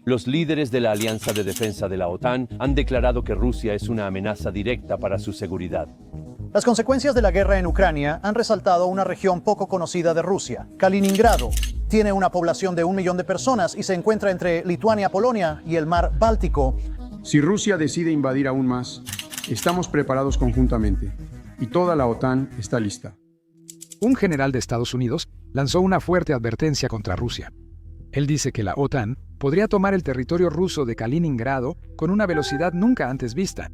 Los líderes de la Alianza de Defensa de la OTAN han declarado que Rusia es una amenaza directa para su seguridad. Las consecuencias de la guerra en Ucrania han resaltado una región poco conocida de Rusia. Kaliningrado tiene una población de 1 millón de personas y se encuentra entre Lituania, Polonia y el mar Báltico. Si Rusia decide invadir aún más, estamos preparados conjuntamente y toda la OTAN está lista. Un general de Estados Unidos lanzó una fuerte advertencia contra Rusia. Él dice que la OTAN podría tomar el territorio ruso de Kaliningrado con una velocidad nunca antes vista.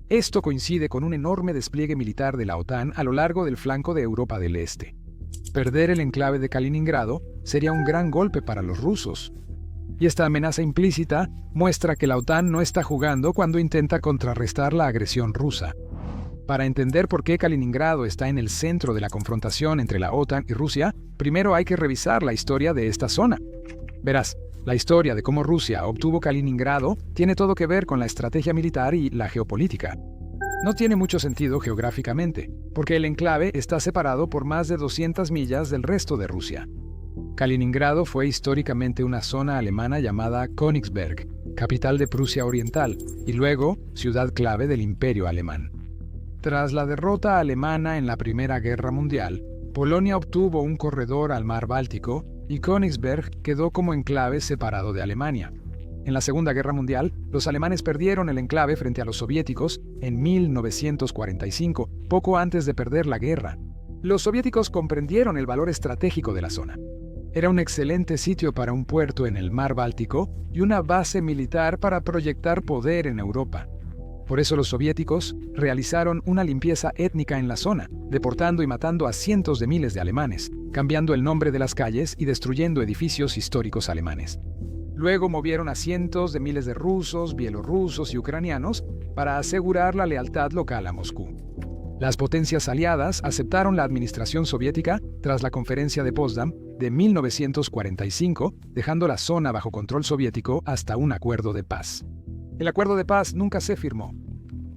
Esto coincide con un enorme despliegue militar de la OTAN a lo largo del flanco de Europa del Este. Perder el enclave de Kaliningrado sería un gran golpe para los rusos. Y esta amenaza implícita muestra que la OTAN no está jugando cuando intenta contrarrestar la agresión rusa. Para entender por qué Kaliningrado está en el centro de la confrontación entre la OTAN y Rusia, primero hay que revisar la historia de esta zona. Verás, la historia de cómo Rusia obtuvo Kaliningrado tiene todo que ver con la estrategia militar y la geopolítica. No tiene mucho sentido geográficamente, porque el enclave está separado por más de 200 millas del resto de Rusia. Kaliningrado fue históricamente una zona alemana llamada Königsberg, capital de Prusia Oriental, y luego ciudad clave del Imperio Alemán. Tras la derrota alemana en la Primera Guerra Mundial, Polonia obtuvo un corredor al mar Báltico y Königsberg quedó como enclave separado de Alemania. En la Segunda Guerra Mundial, los alemanes perdieron el enclave frente a los soviéticos en 1945, poco antes de perder la guerra. Los soviéticos comprendieron el valor estratégico de la zona. Era un excelente sitio para un puerto en el mar Báltico y una base militar para proyectar poder en Europa. Por eso los soviéticos realizaron una limpieza étnica en la zona, deportando y matando a cientos de miles de alemanes, cambiando el nombre de las calles y destruyendo edificios históricos alemanes. Luego movieron a cientos de miles de rusos, bielorrusos y ucranianos para asegurar la lealtad local a Moscú. Las potencias aliadas aceptaron la administración soviética tras la Conferencia de Potsdam de 1945, dejando la zona bajo control soviético hasta un acuerdo de paz. El acuerdo de paz nunca se firmó.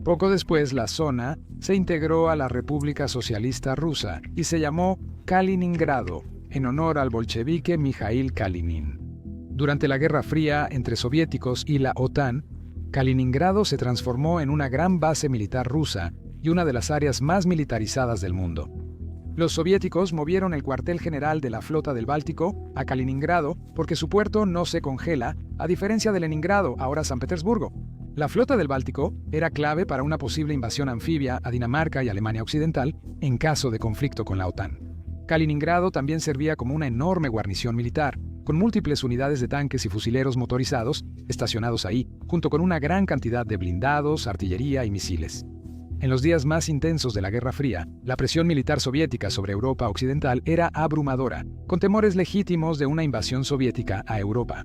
Poco después, la zona se integró a la República Socialista Rusa y se llamó Kaliningrado, en honor al bolchevique Mikhail Kalinin. Durante la Guerra Fría entre soviéticos y la OTAN, Kaliningrado se transformó en una gran base militar rusa y una de las áreas más militarizadas del mundo. Los soviéticos movieron el cuartel general de la Flota del Báltico a Kaliningrado porque su puerto no se congela, a diferencia de Leningrado, ahora San Petersburgo. La Flota del Báltico era clave para una posible invasión anfibia a Dinamarca y Alemania Occidental en caso de conflicto con la OTAN. Kaliningrado también servía como una enorme guarnición militar, con múltiples unidades de tanques y fusileros motorizados estacionados ahí, junto con una gran cantidad de blindados, artillería y misiles. En los días más intensos de la Guerra Fría, la presión militar soviética sobre Europa Occidental era abrumadora, con temores legítimos de una invasión soviética a Europa.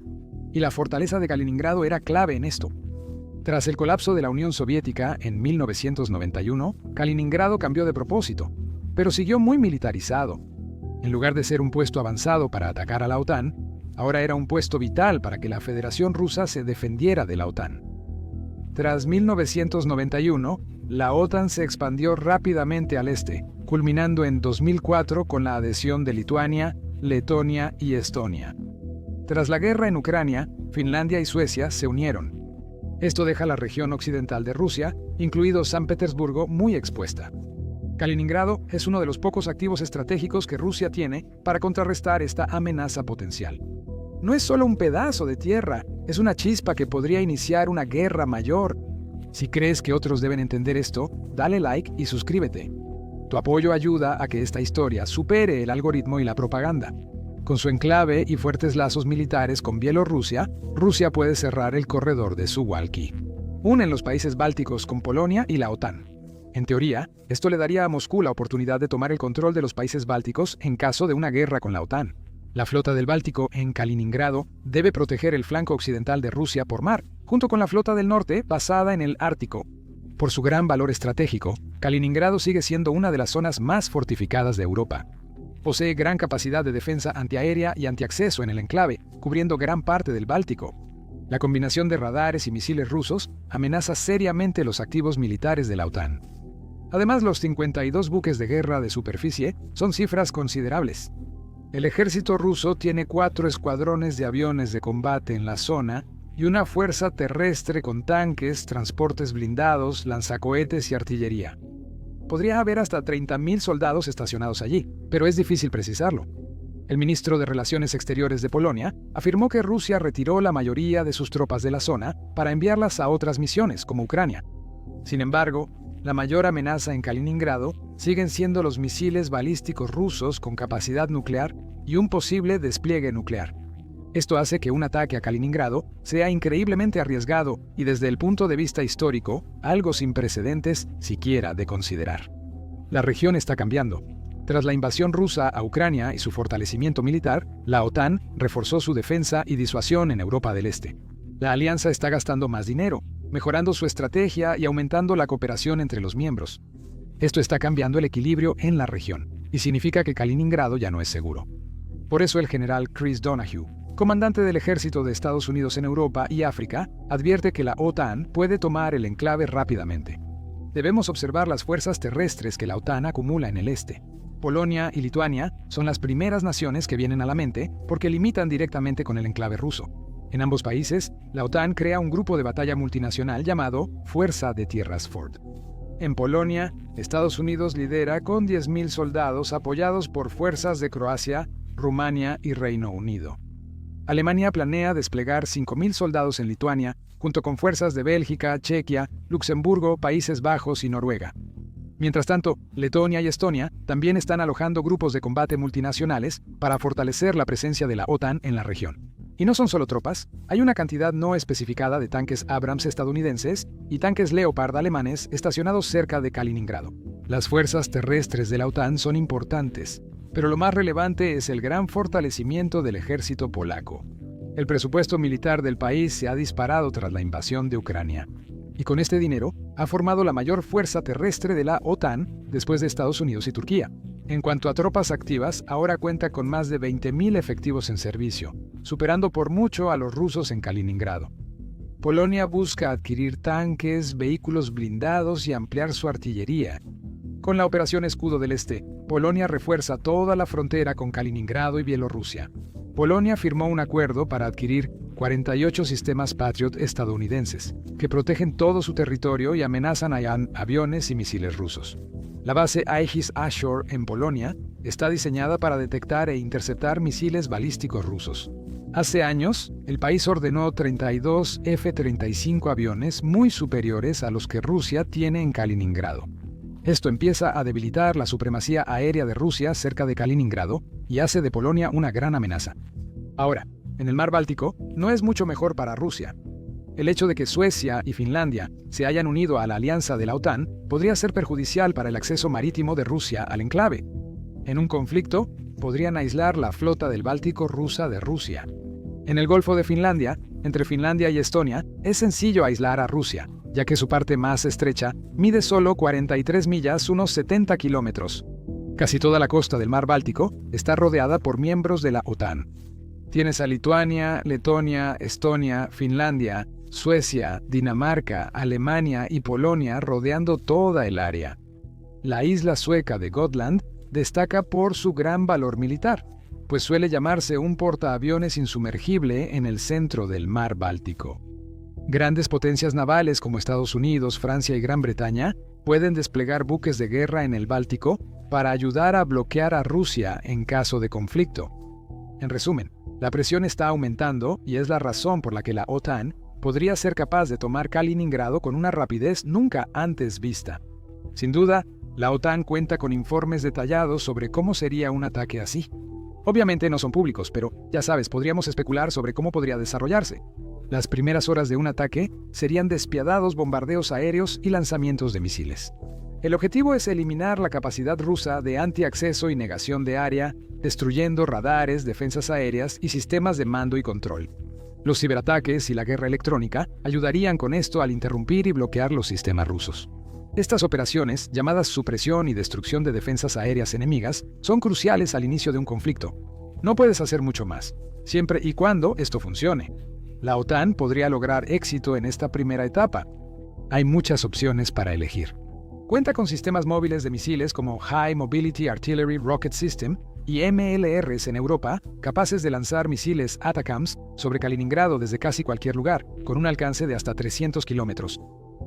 Y la fortaleza de Kaliningrado era clave en esto. Tras el colapso de la Unión Soviética en 1991, Kaliningrado cambió de propósito, pero siguió muy militarizado. En lugar de ser un puesto avanzado para atacar a la OTAN, ahora era un puesto vital para que la Federación Rusa se defendiera de la OTAN. Tras 1991, la OTAN se expandió rápidamente al este, culminando en 2004 con la adhesión de Lituania, Letonia y Estonia. Tras la guerra en Ucrania, Finlandia y Suecia se unieron. Esto deja la región occidental de Rusia, incluido San Petersburgo, muy expuesta. Kaliningrado es uno de los pocos activos estratégicos que Rusia tiene para contrarrestar esta amenaza potencial. No es solo un pedazo de tierra, es una chispa que podría iniciar una guerra mayor. Si crees que otros deben entender esto, dale like y suscríbete. Tu apoyo ayuda a que esta historia supere el algoritmo y la propaganda. Con su enclave y fuertes lazos militares con Bielorrusia, Rusia puede cerrar el corredor de Suwałki. Unen los países bálticos con Polonia y la OTAN. En teoría, esto le daría a Moscú la oportunidad de tomar el control de los países bálticos en caso de una guerra con la OTAN. La Flota del Báltico en Kaliningrado debe proteger el flanco occidental de Rusia por mar, junto con la Flota del Norte basada en el Ártico. Por su gran valor estratégico, Kaliningrado sigue siendo una de las zonas más fortificadas de Europa. Posee gran capacidad de defensa antiaérea y antiacceso en el enclave, cubriendo gran parte del Báltico. La combinación de radares y misiles rusos amenaza seriamente los activos militares de la OTAN. Además, los 52 buques de guerra de superficie son cifras considerables. El ejército ruso tiene 4 escuadrones de aviones de combate en la zona y una fuerza terrestre con tanques, transportes blindados, lanzacohetes y artillería. Podría haber hasta 30.000 soldados estacionados allí, pero es difícil precisarlo. El ministro de Relaciones Exteriores de Polonia afirmó que Rusia retiró la mayoría de sus tropas de la zona para enviarlas a otras misiones, como Ucrania. Sin embargo, la mayor amenaza en Kaliningrado siguen siendo los misiles balísticos rusos con capacidad nuclear y un posible despliegue nuclear. Esto hace que un ataque a Kaliningrado sea increíblemente arriesgado y desde el punto de vista histórico, algo sin precedentes siquiera de considerar. La región está cambiando. Tras la invasión rusa a Ucrania y su fortalecimiento militar, la OTAN reforzó su defensa y disuasión en Europa del Este. La alianza está gastando más dinero, mejorando su estrategia y aumentando la cooperación entre los miembros. Esto está cambiando el equilibrio en la región y significa que Kaliningrado ya no es seguro. Por eso el general Chris Donahue, comandante del ejército de Estados Unidos en Europa y África, advierte que la OTAN puede tomar el enclave rápidamente. Debemos observar las fuerzas terrestres que la OTAN acumula en el este. Polonia y Lituania son las primeras naciones que vienen a la mente porque limitan directamente con el enclave ruso. En ambos países, la OTAN crea un grupo de batalla multinacional llamado Fuerza de Tierras Ford. En Polonia, Estados Unidos lidera con 10.000 soldados apoyados por fuerzas de Croacia, Rumania y Reino Unido. Alemania planea desplegar 5.000 soldados en Lituania, junto con fuerzas de Bélgica, Chequia, Luxemburgo, Países Bajos y Noruega. Mientras tanto, Letonia y Estonia también están alojando grupos de combate multinacionales para fortalecer la presencia de la OTAN en la región. Y no son solo tropas, hay una cantidad no especificada de tanques Abrams estadounidenses y tanques Leopard alemanes estacionados cerca de Kaliningrado. Las fuerzas terrestres de la OTAN son importantes, pero lo más relevante es el gran fortalecimiento del ejército polaco. El presupuesto militar del país se ha disparado tras la invasión de Ucrania, y con este dinero ha formado la mayor fuerza terrestre de la OTAN después de Estados Unidos y Turquía. En cuanto a tropas activas, ahora cuenta con más de 20.000 efectivos en servicio, superando por mucho a los rusos en Kaliningrado. Polonia busca adquirir tanques, vehículos blindados y ampliar su artillería. Con la Operación Escudo del Este, Polonia refuerza toda la frontera con Kaliningrado y Bielorrusia. Polonia firmó un acuerdo para adquirir 48 sistemas Patriot estadounidenses, que protegen todo su territorio y amenazan a aviones y misiles rusos. La base Aegis Ashore en Polonia está diseñada para detectar e interceptar misiles balísticos rusos. Hace años, el país ordenó 32 F-35 aviones muy superiores a los que Rusia tiene en Kaliningrado. Esto empieza a debilitar la supremacía aérea de Rusia cerca de Kaliningrado y hace de Polonia una gran amenaza. Ahora, en el mar Báltico no es mucho mejor para Rusia. El hecho de que Suecia y Finlandia se hayan unido a la alianza de la OTAN podría ser perjudicial para el acceso marítimo de Rusia al enclave. En un conflicto, podrían aislar la flota del Báltico rusa de Rusia. En el Golfo de Finlandia, entre Finlandia y Estonia, es sencillo aislar a Rusia, ya que su parte más estrecha mide solo 43 millas, unos 70 kilómetros. Casi toda la costa del mar Báltico está rodeada por miembros de la OTAN. Tienes a Lituania, Letonia, Estonia, Finlandia, Suecia, Dinamarca, Alemania y Polonia rodeando toda el área. La isla sueca de Gotland destaca por su gran valor militar, pues suele llamarse un portaaviones insumergible en el centro del mar Báltico. Grandes potencias navales como Estados Unidos, Francia y Gran Bretaña pueden desplegar buques de guerra en el Báltico para ayudar a bloquear a Rusia en caso de conflicto. En resumen, la presión está aumentando y es la razón por la que la OTAN podría ser capaz de tomar Kaliningrado con una rapidez nunca antes vista. Sin duda, la OTAN cuenta con informes detallados sobre cómo sería un ataque así. Obviamente no son públicos, pero ya sabes, podríamos especular sobre cómo podría desarrollarse. Las primeras horas de un ataque serían despiadados bombardeos aéreos y lanzamientos de misiles. El objetivo es eliminar la capacidad rusa de antiacceso y negación de área, destruyendo radares, defensas aéreas y sistemas de mando y control. Los ciberataques y la guerra electrónica ayudarían con esto al interrumpir y bloquear los sistemas rusos. Estas operaciones, llamadas supresión y destrucción de defensas aéreas enemigas, son cruciales al inicio de un conflicto. No puedes hacer mucho más, siempre y cuando esto funcione. La OTAN podría lograr éxito en esta primera etapa. Hay muchas opciones para elegir. Cuenta con sistemas móviles de misiles como High Mobility Artillery Rocket System, y MLRs en Europa, capaces de lanzar misiles ATACMS sobre Kaliningrado desde casi cualquier lugar, con un alcance de hasta 300 kilómetros.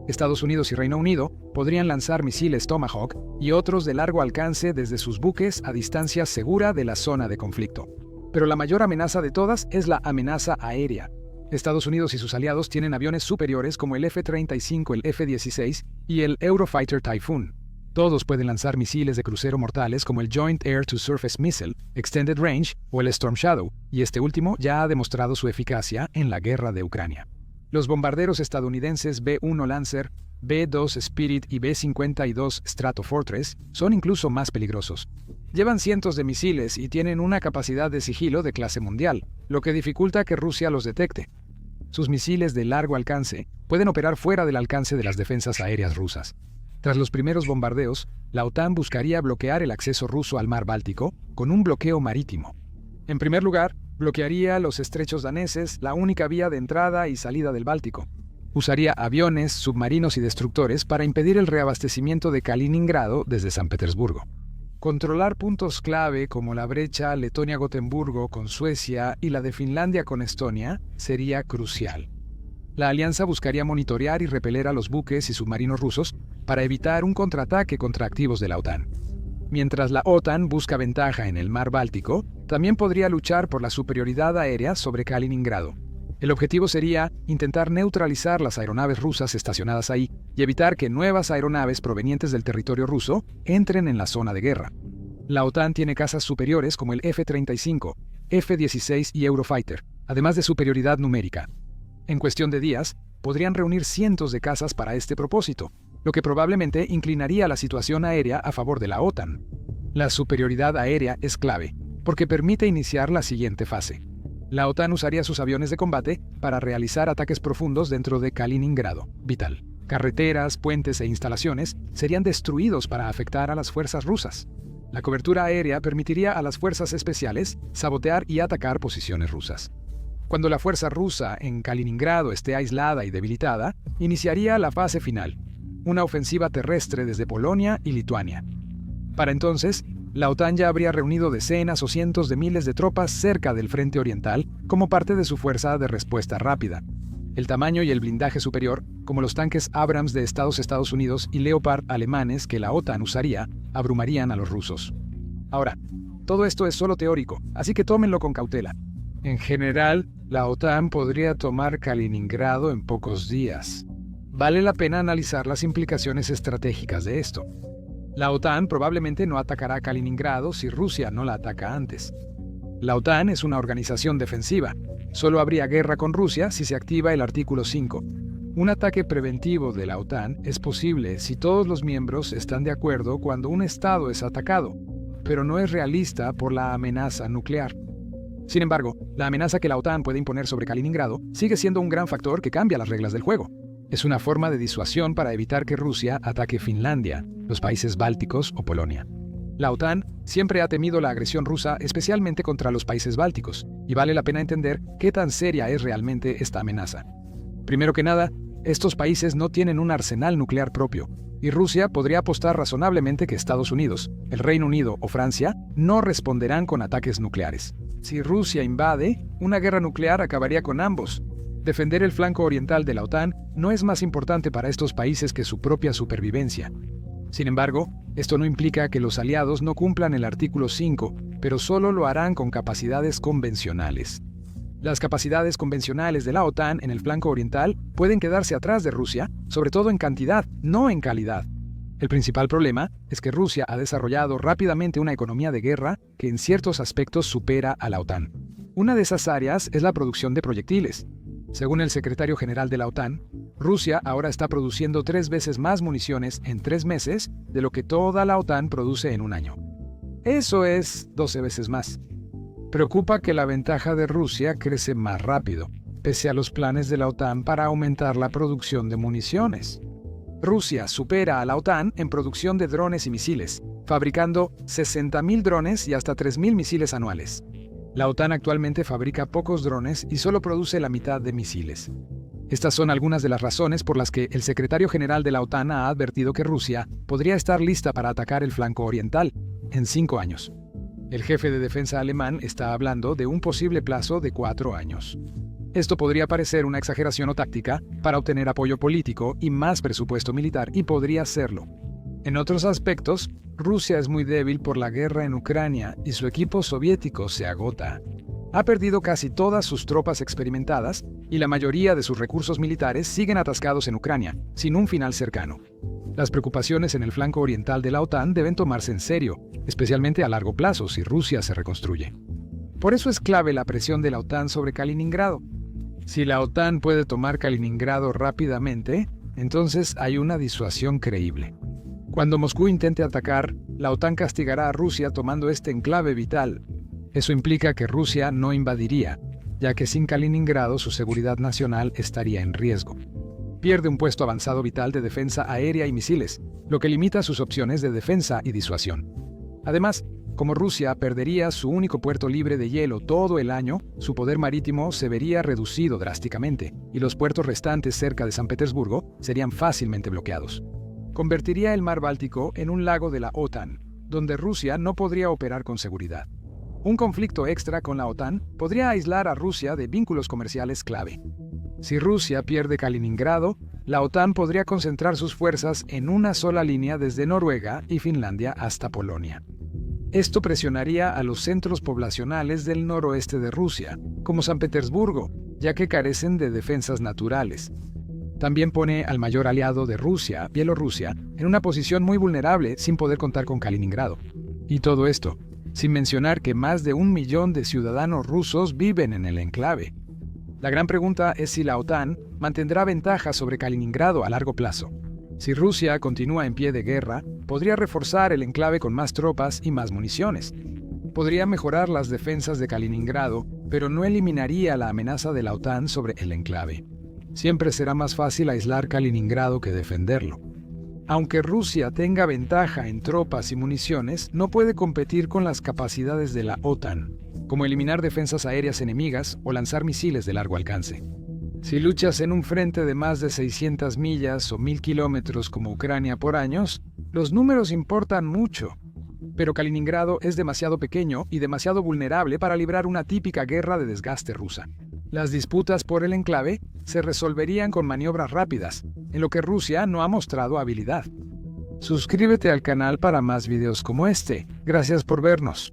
Estados Unidos y Reino Unido podrían lanzar misiles Tomahawk y otros de largo alcance desde sus buques a distancia segura de la zona de conflicto. Pero la mayor amenaza de todas es la amenaza aérea. Estados Unidos y sus aliados tienen aviones superiores como el F-35, el F-16 y el Eurofighter Typhoon. Todos pueden lanzar misiles de crucero mortales como el Joint Air-to-Surface Missile, Extended Range o el Storm Shadow, y este último ya ha demostrado su eficacia en la guerra de Ucrania. Los bombarderos estadounidenses B-1 Lancer, B-2 Spirit y B-52 Stratofortress son incluso más peligrosos. Llevan cientos de misiles y tienen una capacidad de sigilo de clase mundial, lo que dificulta que Rusia los detecte. Sus misiles de largo alcance pueden operar fuera del alcance de las defensas aéreas rusas. Tras los primeros bombardeos, la OTAN buscaría bloquear el acceso ruso al mar Báltico con un bloqueo marítimo. En primer lugar, bloquearía los estrechos daneses, la única vía de entrada y salida del Báltico. Usaría aviones, submarinos y destructores para impedir el reabastecimiento de Kaliningrado desde San Petersburgo. Controlar puntos clave como la brecha Letonia-Gotemburgo con Suecia y la de Finlandia con Estonia sería crucial. La alianza buscaría monitorear y repeler a los buques y submarinos rusos para evitar un contraataque contra activos de la OTAN. Mientras la OTAN busca ventaja en el mar Báltico, también podría luchar por la superioridad aérea sobre Kaliningrado. El objetivo sería intentar neutralizar las aeronaves rusas estacionadas ahí y evitar que nuevas aeronaves provenientes del territorio ruso entren en la zona de guerra. La OTAN tiene cazas superiores como el F-35, F-16 y Eurofighter, además de superioridad numérica. En cuestión de días, podrían reunir cientos de cazas para este propósito, lo que probablemente inclinaría la situación aérea a favor de la OTAN. La superioridad aérea es clave, porque permite iniciar la siguiente fase. La OTAN usaría sus aviones de combate para realizar ataques profundos dentro de Kaliningrado, vital. Carreteras, puentes e instalaciones serían destruidos para afectar a las fuerzas rusas. La cobertura aérea permitiría a las fuerzas especiales sabotear y atacar posiciones rusas. Cuando la fuerza rusa en Kaliningrado esté aislada y debilitada, iniciaría la fase final, una ofensiva terrestre desde Polonia y Lituania. Para entonces, la OTAN ya habría reunido decenas o cientos de miles de tropas cerca del frente oriental como parte de su fuerza de respuesta rápida. El tamaño y el blindaje superior, como los tanques Abrams de Estados Unidos y Leopard alemanes que la OTAN usaría, abrumarían a los rusos. Ahora, todo esto es solo teórico, así que tómenlo con cautela. En general, la OTAN podría tomar Kaliningrado en pocos días. Vale la pena analizar las implicaciones estratégicas de esto. La OTAN probablemente no atacará Kaliningrado si Rusia no la ataca antes. La OTAN es una organización defensiva. Solo habría guerra con Rusia si se activa el artículo 5. Un ataque preventivo de la OTAN es posible si todos los miembros están de acuerdo cuando un estado es atacado, pero no es realista por la amenaza nuclear. Sin embargo, la amenaza que la OTAN puede imponer sobre Kaliningrado sigue siendo un gran factor que cambia las reglas del juego. Es una forma de disuasión para evitar que Rusia ataque Finlandia, los países bálticos o Polonia. La OTAN siempre ha temido la agresión rusa, especialmente contra los países bálticos, y vale la pena entender qué tan seria es realmente esta amenaza. Primero que nada, estos países no tienen un arsenal nuclear propio, y Rusia podría apostar razonablemente que Estados Unidos, el Reino Unido o Francia no responderán con ataques nucleares. Si Rusia invade, una guerra nuclear acabaría con ambos. Defender el flanco oriental de la OTAN no es más importante para estos países que su propia supervivencia. Sin embargo, esto no implica que los aliados no cumplan el artículo 5, pero solo lo harán con capacidades convencionales. Las capacidades convencionales de la OTAN en el flanco oriental pueden quedarse atrás de Rusia, sobre todo en cantidad, no en calidad. El principal problema es que Rusia ha desarrollado rápidamente una economía de guerra que en ciertos aspectos supera a la OTAN. Una de esas áreas es la producción de proyectiles. Según el secretario general de la OTAN, Rusia ahora está produciendo 3 veces más municiones en 3 meses de lo que toda la OTAN produce en un año. Eso es 12 veces más. Preocupa que la ventaja de Rusia crece más rápido, pese a los planes de la OTAN para aumentar la producción de municiones. Rusia supera a la OTAN en producción de drones y misiles, fabricando 60.000 drones y hasta 3.000 misiles anuales. La OTAN actualmente fabrica pocos drones y solo produce la mitad de misiles. Estas son algunas de las razones por las que el secretario general de la OTAN ha advertido que Rusia podría estar lista para atacar el flanco oriental en 5 años. El jefe de defensa alemán está hablando de un posible plazo de 4 años. Esto podría parecer una exageración o táctica para obtener apoyo político y más presupuesto militar, y podría serlo. En otros aspectos, Rusia es muy débil por la guerra en Ucrania y su equipo soviético se agota. Ha perdido casi todas sus tropas experimentadas y la mayoría de sus recursos militares siguen atascados en Ucrania, sin un final cercano. Las preocupaciones en el flanco oriental de la OTAN deben tomarse en serio, especialmente a largo plazo si Rusia se reconstruye. Por eso es clave la presión de la OTAN sobre Kaliningrado. Si la OTAN puede tomar Kaliningrado rápidamente, entonces hay una disuasión creíble. Cuando Moscú intente atacar, la OTAN castigará a Rusia tomando este enclave vital. Eso implica que Rusia no invadiría, ya que sin Kaliningrado su seguridad nacional estaría en riesgo. Pierde un puesto avanzado vital de defensa aérea y misiles, lo que limita sus opciones de defensa y disuasión. Además, como Rusia perdería su único puerto libre de hielo todo el año, su poder marítimo se vería reducido drásticamente, y los puertos restantes cerca de San Petersburgo serían fácilmente bloqueados. Convertiría el mar Báltico en un lago de la OTAN, donde Rusia no podría operar con seguridad. Un conflicto extra con la OTAN podría aislar a Rusia de vínculos comerciales clave. Si Rusia pierde Kaliningrado, la OTAN podría concentrar sus fuerzas en una sola línea desde Noruega y Finlandia hasta Polonia. Esto presionaría a los centros poblacionales del noroeste de Rusia, como San Petersburgo, ya que carecen de defensas naturales. También pone al mayor aliado de Rusia, Bielorrusia, en una posición muy vulnerable sin poder contar con Kaliningrado. Y todo esto, sin mencionar que más de 1 millón de ciudadanos rusos viven en el enclave. La gran pregunta es si la OTAN mantendrá ventaja sobre Kaliningrado a largo plazo. Si Rusia continúa en pie de guerra, podría reforzar el enclave con más tropas y más municiones. Podría mejorar las defensas de Kaliningrado, pero no eliminaría la amenaza de la OTAN sobre el enclave. Siempre será más fácil aislar Kaliningrado que defenderlo. Aunque Rusia tenga ventaja en tropas y municiones, no puede competir con las capacidades de la OTAN, como eliminar defensas aéreas enemigas o lanzar misiles de largo alcance. Si luchas en un frente de más de 600 millas o 1000 kilómetros como Ucrania por años, los números importan mucho. Pero Kaliningrado es demasiado pequeño y demasiado vulnerable para librar una típica guerra de desgaste rusa. Las disputas por el enclave se resolverían con maniobras rápidas, en lo que Rusia no ha mostrado habilidad. Suscríbete al canal para más videos como este. Gracias por vernos.